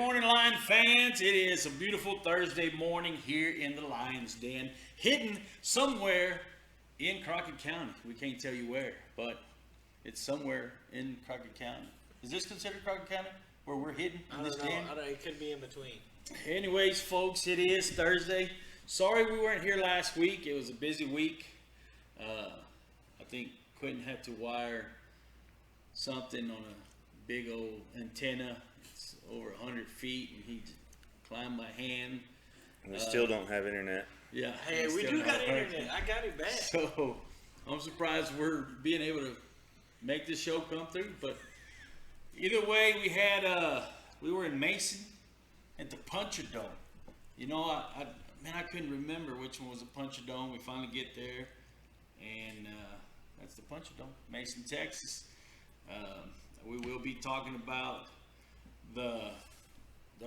morning, Lion fans. It is a beautiful Thursday morning here in the Lion's Den, hidden somewhere in Crockett County. We can't tell you where, but it's somewhere in Crockett County. Is this considered Crockett County, where we're hidden in this den? I don't know. It could be in between. Anyways, folks, it is Thursday. Sorry we weren't here last week. It was a busy week. I think Quentin had to wire something on a big old antenna. It's over 100 feet, and he climbed my hand. We still don't have internet. Yeah. Hey, we do got internet. I got it back. So I'm surprised we're being able to make this show come through. But either way, we were in Mason at the Puncher Dome. You know, I couldn't remember which one was the Puncher Dome. We finally get there, and that's the Puncher Dome, Mason, Texas. We will be talking about the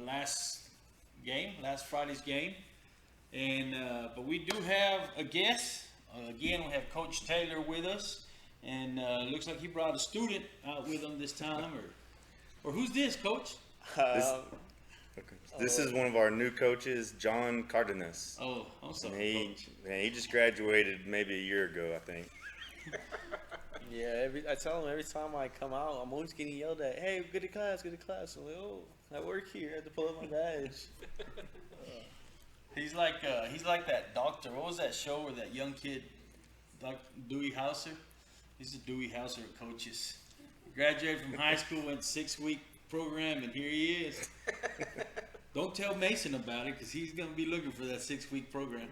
last Friday's game, and but we do have a guest. Again, we have Coach Taylor with us, and looks like he brought a student out with him this time. Or who's this, Coach? This is one of our new coaches, John Cardenas. Oh, I'm sorry, Coach. He just graduated maybe a year ago, I think. Yeah, I tell him every time I come out, I'm always getting yelled at. Hey, good to class. I'm like, oh, I work here. I have to pull up my badge. He's like that doctor. What was that show where that young kid, Dr. Dewey Hauser? He's the Dewey Hauser of coaches. Graduated from high school, went 6-week program, and here he is. Don't tell Mason about it, because he's going to be looking for that 6-week program.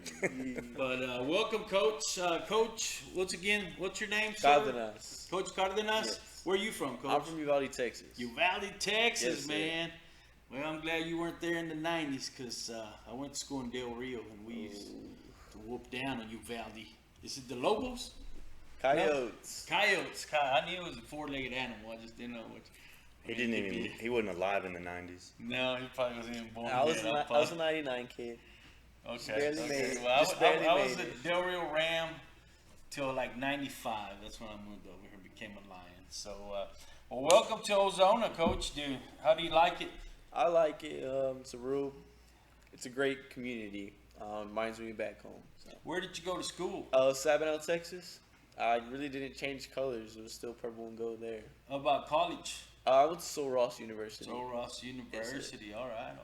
But welcome, Coach. Coach, what's your name, sir? Cardenas. Coach Cardenas? Yes. Where are you from, Coach? I'm from Uvalde, Texas. Uvalde, Texas, Yes, man. Well, I'm glad you weren't there in the 90s, because I went to school in Del Rio, and we used to whoop down on Uvalde. Is it the Lobos? Coyotes. No. Coyotes. I knew it was a four-legged animal. I just didn't know which. He wasn't alive in the 90s. No, he probably wasn't even born I was yet. I was a 99 kid. Okay. barely made it. Well, Just barely I was made a it. Del Rio Ram till like 95. That's when I moved over here and became a Lion. So, well, welcome to Ozona, Coach. How do you like it? I like it. It's a great community. Reminds me back home. So. Where did you go to school? Sabinal, Texas. I really didn't change colors. It was still purple and gold there. How about college? I went to Sul Ross University. Sul Ross University. Yes, All right.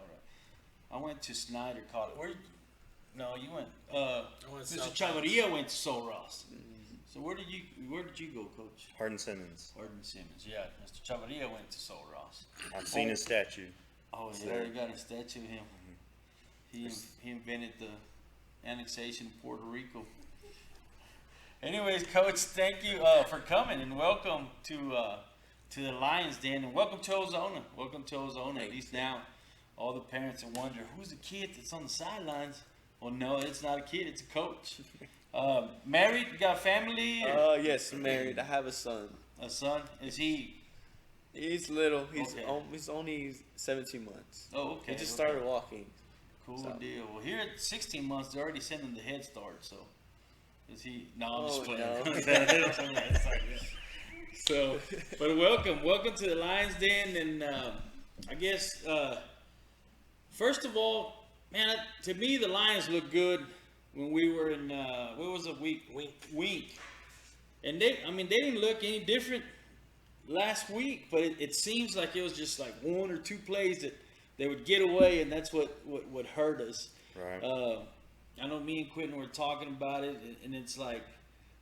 I went to Snyder College. No, you went. went Mr. South Chavarria went to Sul Ross. So where did you go, Coach? Hardin Simmons. Hardin Simmons. Yeah, Mr. Chavarria went to Sul Ross. I've seen his statue. Oh, you already got a statue of him. He invented the annexation of Puerto Rico. Anyways, Coach, thank you for coming, and welcome to the Lions Den, and welcome to Ozona. Welcome to Ozona. At least now, all the parents are wondering, who's the kid that's on the sidelines? Well, no, it's not a kid; it's a coach. Married? You got a family? Yes, I'm married. I have a son. A son? Is he? He's little. Okay. He's only 17 months. Oh, okay. He just started walking. Cool So. deal. Well, here at 16 months, they're already sending the Head Start. So, is he? No, I'm Oh, just playing. no. So, but welcome to the Lions Den, and I guess first of all, man, to me the Lions look good when we were in what was it, Wink, and they didn't look any different last week, but it seems like it was just like one or two plays that they would get away, and that's what hurt us. Right. I know me and Quentin were talking about it, and it's like,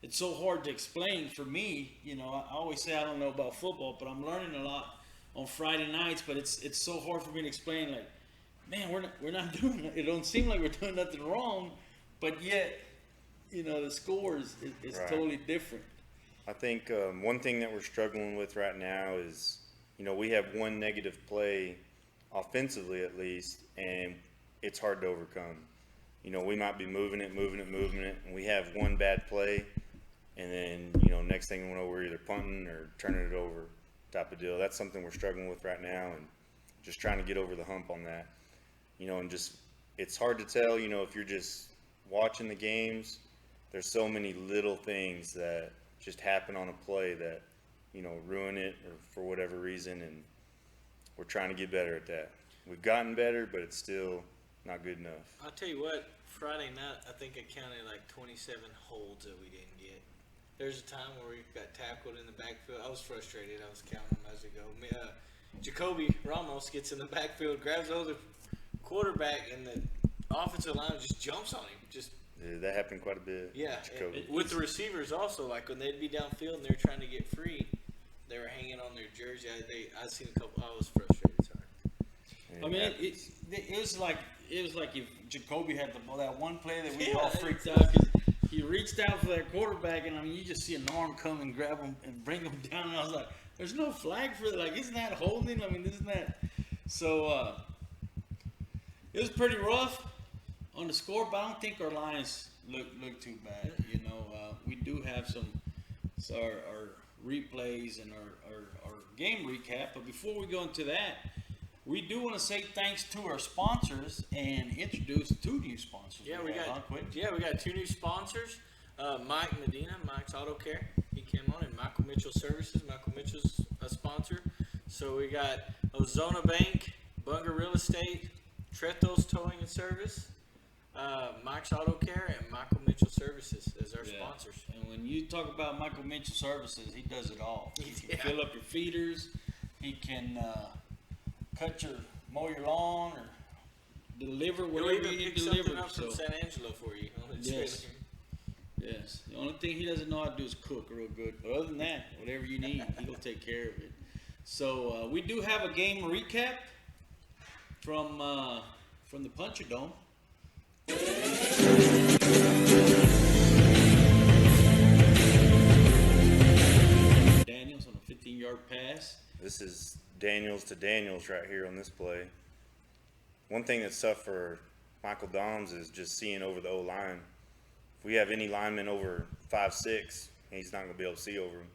it's so hard to explain for me. You know, I always say I don't know about football, but I'm learning a lot on Friday nights. But it's so hard for me to explain. Like, man, we're not doing it. It don't seem like we're doing nothing wrong, but yet, you know, the score is Right. totally different. I think one thing that we're struggling with right now is, you know, we have one negative play, offensively at least, and it's hard to overcome. You know, we might be moving it, and we have one bad play, and then, you know, next thing you know, we're either punting or turning it over type of deal. That's something we're struggling with right now, and just trying to get over the hump on that. You know, and just, it's hard to tell, you know, if you're just watching the games, there's so many little things that just happen on a play that, you know, ruin it or for whatever reason, and we're trying to get better at that. We've gotten better, but it's still not good enough. I'll tell you what, Friday night, I think I counted like 27 holds that we didn't get. There's a time where we got tackled in the backfield. I was frustrated. I was counting them as we go. Jacoby Ramos gets in the backfield, grabs hold of the quarterback, and the offensive line just jumps on him. Yeah, that happened quite a bit. Yeah, Jacoby. with the receivers also, like when they'd be downfield and they're trying to get free, they were hanging on their jersey. I seen a couple. I was frustrated. Sorry. I mean, it was like if Jacoby had that one play that we Yeah, all freaked out because he reached out for that quarterback, and I mean, you just see an arm come and grab him and bring him down. And I was like, "There's no flag for that. Like, isn't that holding? I mean, isn't that?" So it was pretty rough on the score, but I don't think our lines look too bad. You know, we do have our replays and our game recap. But before we go into that, we do want to say thanks to our sponsors and introduce 2 new sponsors. Yeah, we got 2 new sponsors. Mike Medina, Mike's Auto Care. He came on, and Michael Mitchell Services. Michael Mitchell's a sponsor. So we got Ozona Bank, Bunger Real Estate, Treto's Towing and Service, Mike's Auto Care, and Michael Mitchell Services as our sponsors. And when you talk about Michael Mitchell Services, he does it all. He can Yeah. fill up your feeders. He can mow your lawn or deliver He'll whatever even you need pick something delivered. up from San Angelo for you. On his Yes. trailer. Yes. The only thing he doesn't know how to do is cook real good. But other than that, whatever you need, he'll take care of it. So we do have a game recap from the Puncher Dome. Daniels on a 15-yard pass. This is Daniels to Daniels right here on this play. One thing that's tough for Michael Doms is just seeing over the O-line. If we have any lineman over 5'6", he's not going to be able to see over him.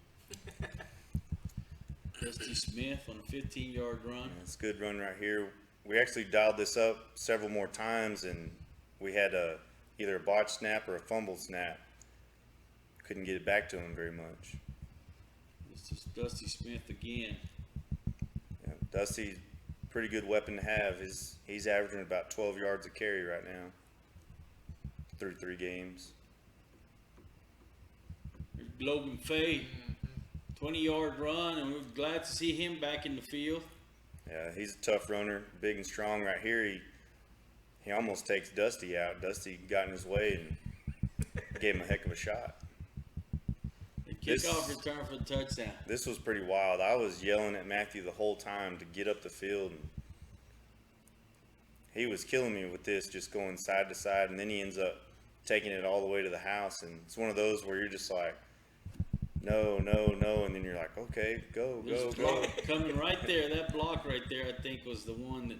Dusty Smith on a 15-yard run. It's a good run right here. We actually dialed this up several more times, and we had either a botch snap or a fumble snap. Couldn't get it back to him very much. This is Dusty Smith again. Yeah, Dusty's a pretty good weapon to have. He's averaging about 12 yards a carry right now through 3 games. There's Logan Fay, 20-yard run, and we're glad to see him back in the field. Yeah, he's a tough runner, big and strong right here. He almost takes Dusty out. Dusty got in his way and gave him a heck of a shot. The kickoff return for the touchdown. This was pretty wild. I was yelling at Matthew the whole time to get up the field. And he was killing me with this, just going side to side, and then he ends up taking it all the way to the house. And it's one of those where you're just like, no, and then you're like, okay, go. Coming right there, that block right there, I think was the one that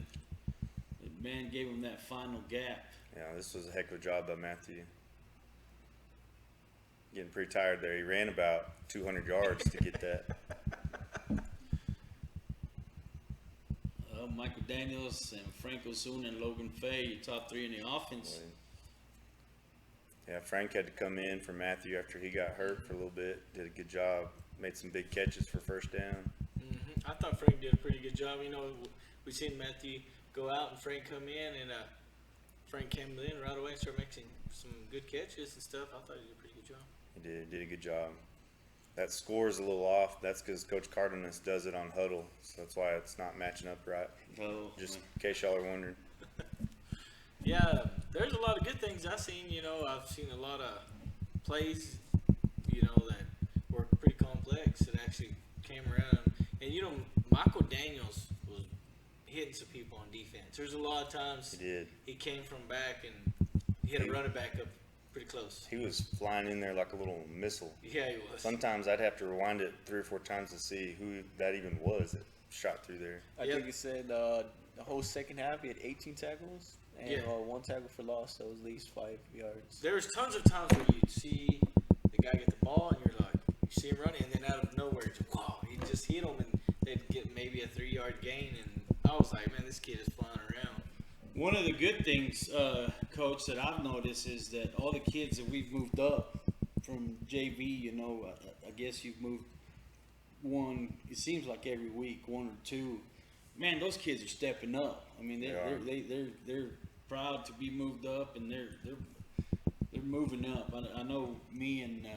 man gave him that final gap. Yeah, this was a heck of a job by Matthew. Getting pretty tired there. He ran about 200 yards to get that. Michael Daniels and Frank Osuna and Logan Fay, your top 3 in the offense. Yeah, Frank had to come in for Matthew after he got hurt for a little bit. Did a good job. Made some big catches for first down. I thought Frank did a pretty good job. You know, we seen Matthew go out and Frank come in, and Frank came in right away and started making some good catches and stuff. I thought he did a pretty good job. He did a good job. That score is a little off. That's because Coach Cardenas does it on huddle, so that's why it's not matching up right. Oh, Just in case y'all are wondering. Yeah, there's a lot of good things I've seen. You know, I've seen a lot of plays, you know, that were pretty complex that actually came around. And, you know, Michael Daniels was hitting some people on defense. There's a lot of times He did. he came from back and he hit a running back up pretty close. He was flying in there like a little missile. Yeah, he was. Sometimes I'd have to rewind it 3 or 4 times to see who that even was that shot through there. I think it said the whole second half he had 18 tackles and 1 tackle for loss, so it was at least 5 yards. There's tons of times where you'd see the guy get the ball and you're like, you see him running, and then out of nowhere, just, wow, he just hit him and they'd get maybe a 3-yard gain. And I was like, man, this kid is flying around. one of the good things, Coach, that I've noticed is that all the kids that we've moved up from JV, you know, I guess you've moved one, it seems like every week, 1 or 2. man, those kids are stepping up. I mean, they're proud to be moved up, and they're moving up. I know me and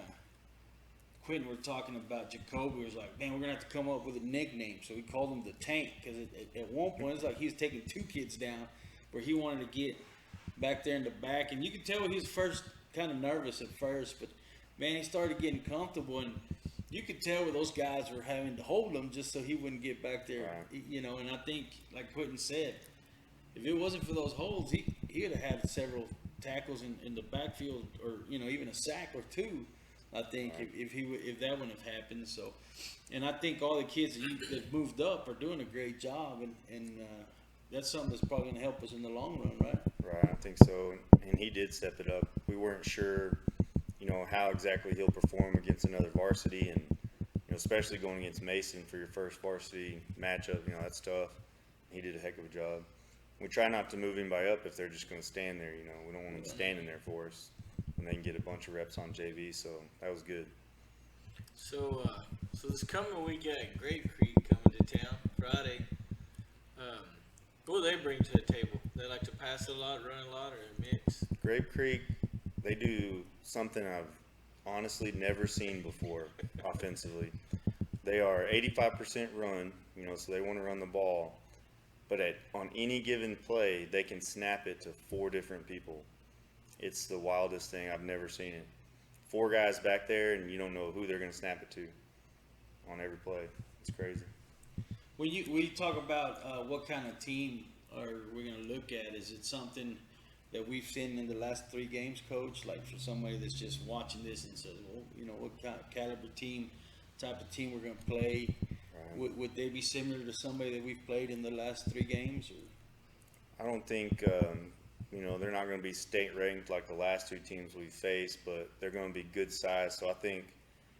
Quentin were talking about Jacoby. He was like, man, we're gonna have to come up with a nickname. So we called him the Tank, because at one point it was like he was taking 2 kids down, where he wanted to get back there in the back, and you could tell he was first kind of nervous at first, but man, he started getting comfortable, and you could tell where those guys were having to hold him just so he wouldn't get back there, you know. And I think, like Quentin said, if it wasn't for those holds, he would have had several tackles in the backfield, or you know, even a sack or 2. I think if that wouldn't have happened. So, and I think all the kids that moved up are doing a great job, and that's something that's probably going to help us in the long run, right? Right, I think so. And he did step it up. We weren't sure, you know, how exactly he'll perform against another varsity, and you know, especially going against Mason for your first varsity matchup. You know, that's tough. He did a heck of a job. We try not to move anybody up if they're just going to stand there. You know, we don't want them standing there for us, and they can get a bunch of reps on JV. So that was good. So this coming weekend, Grape Creek coming to town Friday. What do they bring to the table? They like to pass a lot, run a lot, or a mix? Grape Creek, they do something I've honestly never seen before offensively. They are 85% run, you know, so they want to run the ball. But on any given play, they can snap it to 4 different people. It's the wildest thing. I've never seen it. 4 guys back there, and you don't know who they're going to snap it to on every play. It's crazy. When you talk about what kind of team are we going to look at, is it something that we've seen in the last 3 games, Coach? Like for somebody that's just watching this and says, well, you know, what kind of caliber team, type of team we're going to play? Right. Would they be similar to somebody that we've played in the last 3 games? Or? I don't think, you know, they're not going to be state ranked like the last 2 teams we've faced, but they're going to be good size. So I think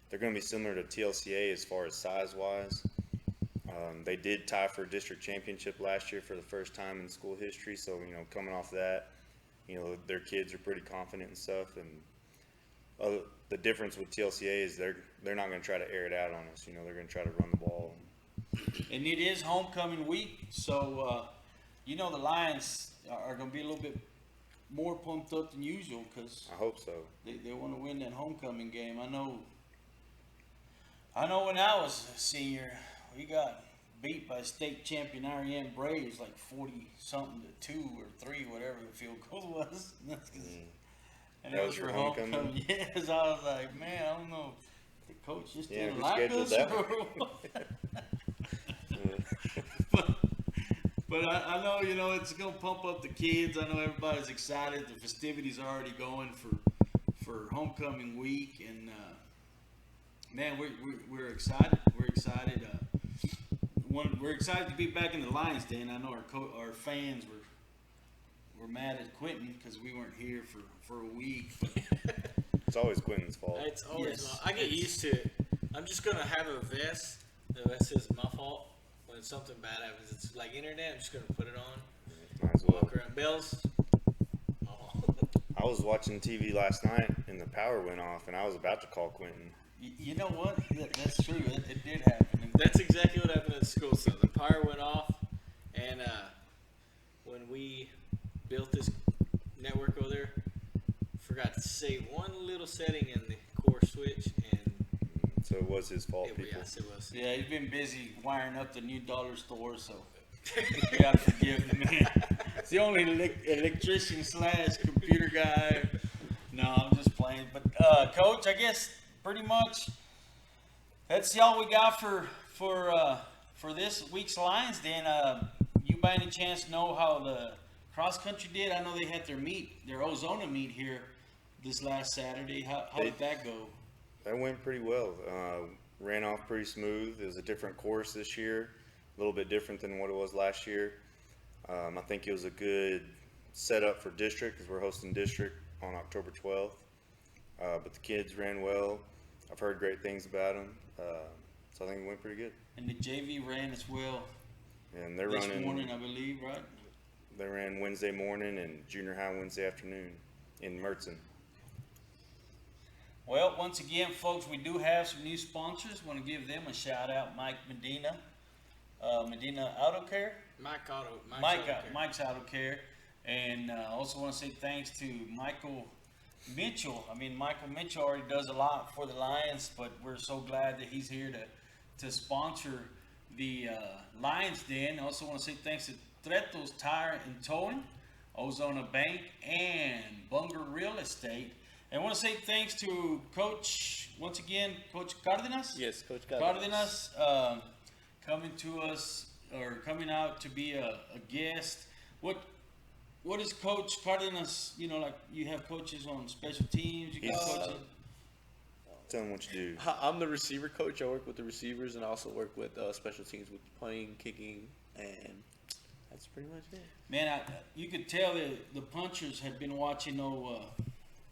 they're going to be similar to TLCA as far as size-wise. They did tie for a district championship last year for the first time in school history. So, you know, coming off that, you know, their kids are pretty confident and stuff. And the difference with TLCA is they're not going to try to air it out on us. You know, they're going to try to run the ball. And it is homecoming week, so you know the Lions are going to be a little bit more pumped up than usual, because I hope so. They want to win that homecoming game. I know when I was a senior, we got beat by state champion Ariane Braves like 40-something to 2 or 3, whatever the field goal was. And that was for homecoming. Yes, I was like, man, I don't know. The coach just didn't we like scheduled us. that one. But I know, you know, it's going to pump up the kids. I know everybody's excited. The festivities are already going for homecoming week. And, man, we're excited. We're excited. We're excited to be back in the Lions Den. I know our fans were mad at Quentin because we weren't here for a week. But it's always Quentin's fault. It's always I get used to it. I'm just going to have a vest that says my fault. When something bad happens, it's like internet. I'm just going to put it on. Might as well. Walk around. Bells. I was watching TV last night and the power went off, and I was about to call Quentin. You know what? That's true. It did happen. That's exactly what happened at school. So the power went off, and when we built this network over there, forgot to save one little setting in the core switch, and so it was his fault, people. Yes, it was. Yeah, he's been busy wiring up the new dollar store, so you gotta forgive the man. It's the only electrician / computer guy. No, I'm just playing. But Coach, I guess pretty much that's all we got for this week's Lions. Then you by any chance know how the cross country did? I know they had their Ozona meet here this last Saturday. How did that go? That went pretty well. Ran off pretty smooth. It was a different course this year, a little bit different than what it was last year. I think it was a good setup for district because we're hosting district on October 12th. But the kids ran well. I've heard great things about them. So I think it went pretty good. And the JV ran as well. And they're this running morning, I believe, right? They ran Wednesday morning and junior high Wednesday afternoon in Mertzen. Well, once again, folks, we do have some new sponsors. Want to give them a shout out. Mike Medina Medina Auto Care. Mike's Auto Care. Mike's Auto Care. And I also want to say thanks to Michael Mitchell. I mean, Michael Mitchell already does a lot for the Lions, but we're so glad that he's here to sponsor the Lions Den. I also want to say thanks to Treto's Tire and Towing, Ozona Bank, and Bunger Real Estate. And I want to say thanks to Coach, once again, Coach Cardenas. Yes, Coach Cardenas coming out to be a guest. What is Coach Cardenas? You know, like you have coaches on special teams. You got coaches. Tell them what you do. I'm the receiver coach. I work with the receivers and I also work with special teams with punting, kicking, and that's pretty much it. Man, you could tell the punchers had been watching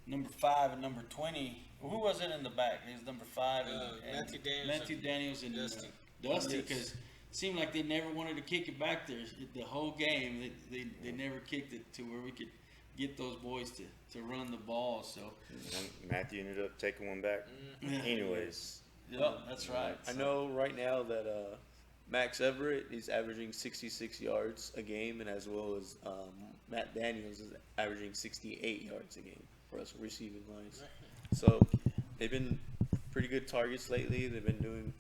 number 5 and number 20. Who was it in the back? It was number 5 and Matthew Daniels and Dusty. Dusty, because it seemed like they never wanted to kick it back there the whole game. They never kicked it to where we could get those boys to run the ball. So Matthew ended up taking one back. Anyways. Yeah, that's right. I know right now that Max Everett is averaging 66 yards a game, and as well as Matt Daniels is averaging 68 yards a game for us receiving lines. So they've been pretty good targets lately. They've been doing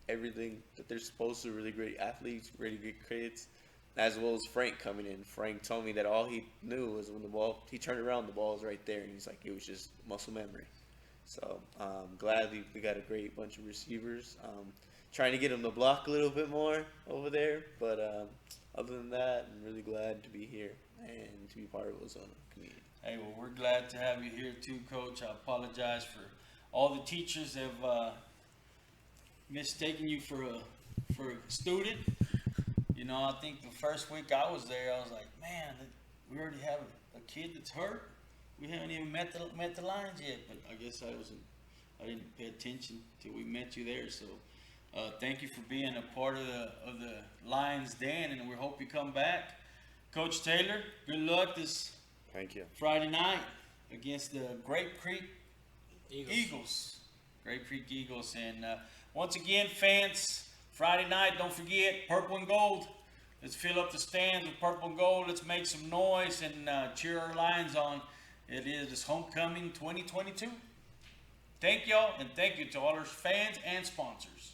everything that they're supposed to. Really great athletes, really good kids, as well as Frank coming in. Frank told me that all he knew was when he turned around, the ball was right there, and he's like, it was just muscle memory. So glad we got a great bunch of receivers. Trying to get them to block a little bit more over there, but other than that, I'm really glad to be here and to be part of Ozona community. Hey, well, we're glad to have you here too, Coach. I apologize for all the teachers that have mistaken you for a student. You know, I think the first week I was there, I was like, man, we already have a kid that's hurt. We haven't even met the Lions yet. But I guess I didn't pay attention till we met you there. So thank you for being a part of the Lions Den, and we hope you come back. Coach Taylor, good luck this Thank you. Friday night against the Grape Creek Eagles. Grape Creek Eagles. And once again, fans, Friday night, don't forget, purple and gold. Let's fill up the stands with purple and gold. Let's make some noise and cheer our Lions on. It's homecoming 2022. Thank y'all, and thank you to all our fans and sponsors.